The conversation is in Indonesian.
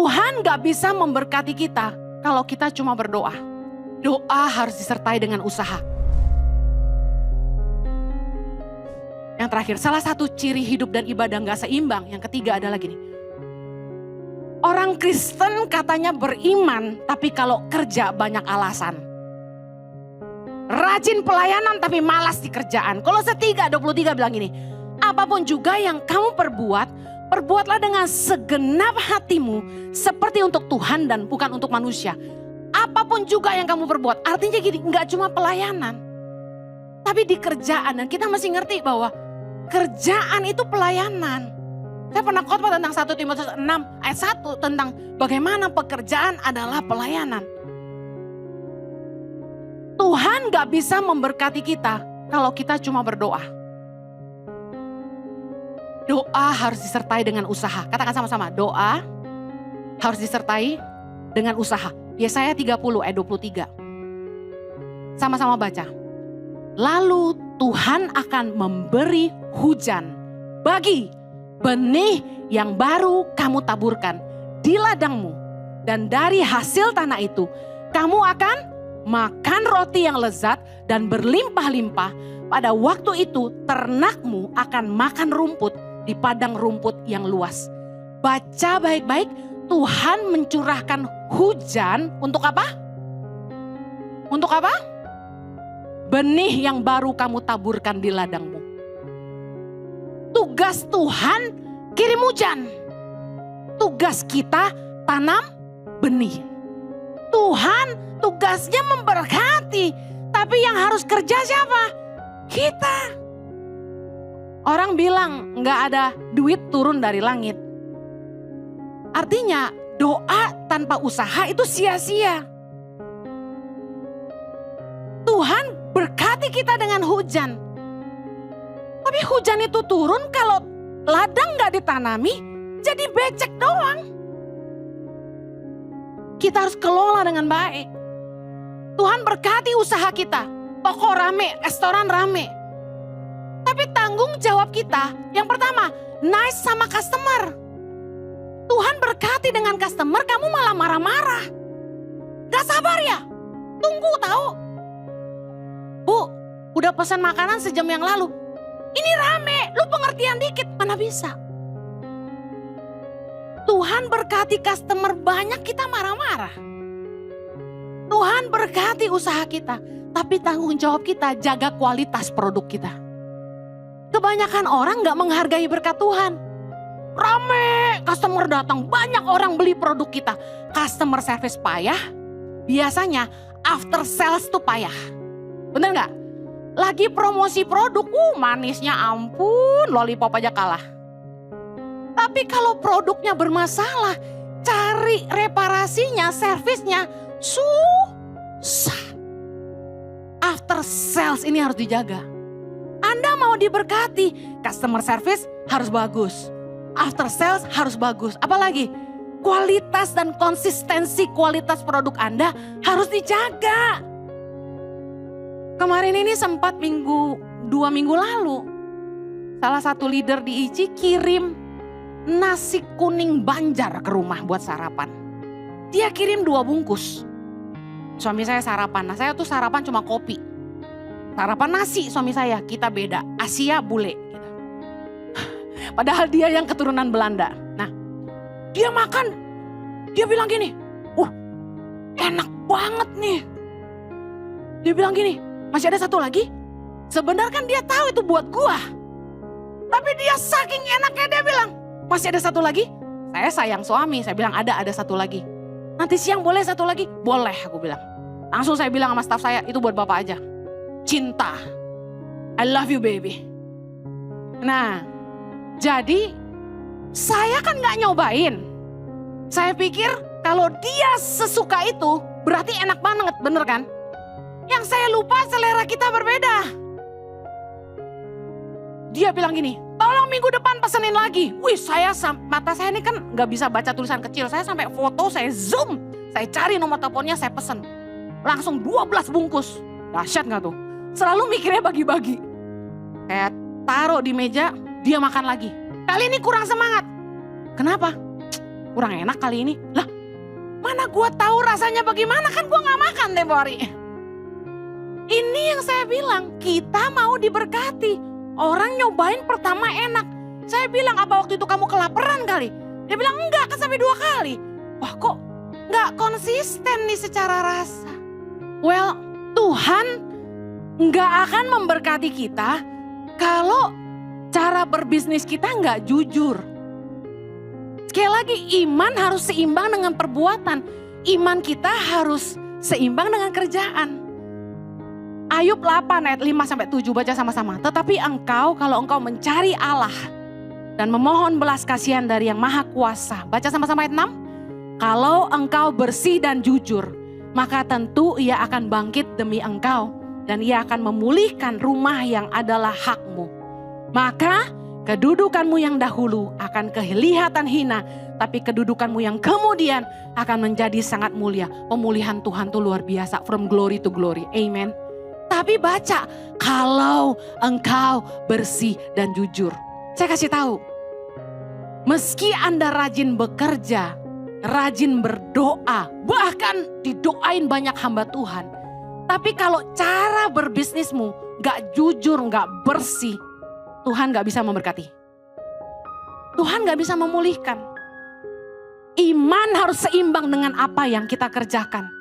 Tuhan gak bisa memberkati kita kalau kita cuma berdoa. Doa harus disertai dengan usaha. Yang terakhir, salah satu ciri hidup dan ibadah gak seimbang. Yang ketiga adalah gini. Orang Kristen katanya beriman, tapi kalau kerja banyak alasan. Rajin pelayanan tapi malas di kerjaan. Kolose 3:23 bilang gini, apapun juga yang kamu perbuat, perbuatlah dengan segenap hatimu seperti untuk Tuhan dan bukan untuk manusia. Apapun juga yang kamu perbuat, artinya gini, gak cuma pelayanan. Tapi di kerjaan, dan kita mesti ngerti bahwa kerjaan itu pelayanan. Saya pernah khotbah tentang 1 Timotius 6 ayat 1 tentang bagaimana pekerjaan adalah pelayanan. Tuhan gak bisa memberkati kita kalau kita cuma berdoa. Doa harus disertai dengan usaha. Katakan sama-sama, doa harus disertai dengan usaha. Yesaya 30 ayat 23. Sama-sama baca. Lalu Tuhan akan memberi hujan bagi benih yang baru kamu taburkan di ladangmu. Dan dari hasil tanah itu kamu akan makan roti yang lezat dan berlimpah-limpah. Pada waktu itu ternakmu akan makan rumput di padang rumput yang luas. Baca baik-baik, Tuhan mencurahkan hujan untuk apa? Untuk apa? Benih yang baru kamu taburkan di ladangmu. Tugas Tuhan kirim hujan. Tugas kita tanam benih. Tuhan tugasnya memberkati. Tapi yang harus kerja siapa? Kita. Orang bilang gak ada duit turun dari langit. Artinya doa tanpa usaha itu sia-sia. Tuhan berkati kita dengan hujan. Tapi hujan itu turun kalau ladang gak ditanami, jadi becek doang. Kita harus kelola dengan baik. Tuhan berkati usaha kita. Toko rame, restoran rame. Tapi tanggung jawab kita, yang pertama, nice sama customer. Tuhan berkati dengan customer, kamu malah marah-marah. Gak sabar ya? Tunggu tahu. Bu, udah pesan makanan sejam yang lalu. Ini rame, lu pengertian dikit, mana bisa. Tuhan berkati customer banyak, kita marah-marah. Tuhan berkati usaha kita, tapi tanggung jawab kita jaga kualitas produk kita. Kebanyakan orang gak menghargai berkat Tuhan. Rame, customer datang, banyak orang beli produk kita. Customer service payah, biasanya after sales tuh payah. Bener gak? Lagi promosi produk, manisnya ampun, lollipop aja kalah. Tapi kalau produknya bermasalah, cari reparasinya, servisnya, susah. After sales ini harus dijaga. Anda mau diberkati, customer service harus bagus. After sales harus bagus. Apalagi kualitas dan konsistensi kualitas produk Anda harus dijaga. Kemarin ini sempat 2 minggu lalu, salah satu leader di ICI kirim nasi kuning Banjar ke rumah buat sarapan. Dia kirim 2 bungkus. Suami saya sarapan, nah saya tuh sarapan cuma kopi. Sarapan nasi suami saya, kita beda, Asia bule. Gitu. Padahal dia yang keturunan Belanda. Nah dia makan, dia bilang gini, enak banget nih. Dia bilang gini, masih ada satu lagi? Sebenarnya kan dia tahu itu buat gua. Tapi dia saking enaknya dia bilang, masih ada satu lagi? Saya sayang suami, saya bilang ada satu lagi. Nanti siang boleh satu lagi? Boleh aku bilang. Langsung saya bilang sama staf saya, itu buat bapak aja. Cinta. I love you baby. Nah, jadi saya kan gak nyobain. Saya pikir kalau dia sesuka itu berarti enak banget, bener kan? Yang saya lupa selera kita berbeda. Dia bilang gini, tolong minggu depan pesenin lagi. Wih mata saya ini kan gak bisa baca tulisan kecil. Saya sampai foto, saya zoom. Saya cari nomor teleponnya, saya pesen. Langsung 12 bungkus. Dahsyat gak tuh? Selalu mikirnya bagi-bagi. Saya taruh di meja, dia makan lagi. Kali ini kurang semangat. Kenapa? kurang enak kali ini. Lah, mana gue tahu rasanya bagaimana, kan gue gak makan tempo hari. Ini yang saya bilang, kita mau diberkati. Orang nyobain pertama enak. Saya bilang, apa waktu itu kamu kelaparan kali? Dia bilang, enggak, kan sampai 2 kali. Wah, kok gak konsisten nih secara rasa. Well, Tuhan gak akan memberkati kita kalau cara berbisnis kita gak jujur. Sekali lagi, iman harus seimbang dengan perbuatan. Iman kita harus seimbang dengan kerjaan. Ayub 8 ayat 5-7 baca sama-sama. Tetapi engkau, kalau engkau mencari Allah dan memohon belas kasihan dari yang maha kuasa. Baca sama-sama ayat 6. Kalau engkau bersih dan jujur, maka tentu ia akan bangkit demi engkau. Dan ia akan memulihkan rumah yang adalah hakmu. Maka kedudukanmu yang dahulu akan kelihatan hina, tapi kedudukanmu yang kemudian akan menjadi sangat mulia. Pemulihan Tuhan itu luar biasa, from glory to glory. Amen. Tapi baca, kalau engkau bersih dan jujur. Saya kasih tahu, meski Anda rajin bekerja, rajin berdoa, bahkan didoain banyak hamba Tuhan. Tapi kalau cara berbisnismu gak jujur, gak bersih, Tuhan gak bisa memberkati. Tuhan gak bisa memulihkan. Iman harus seimbang dengan apa yang kita kerjakan.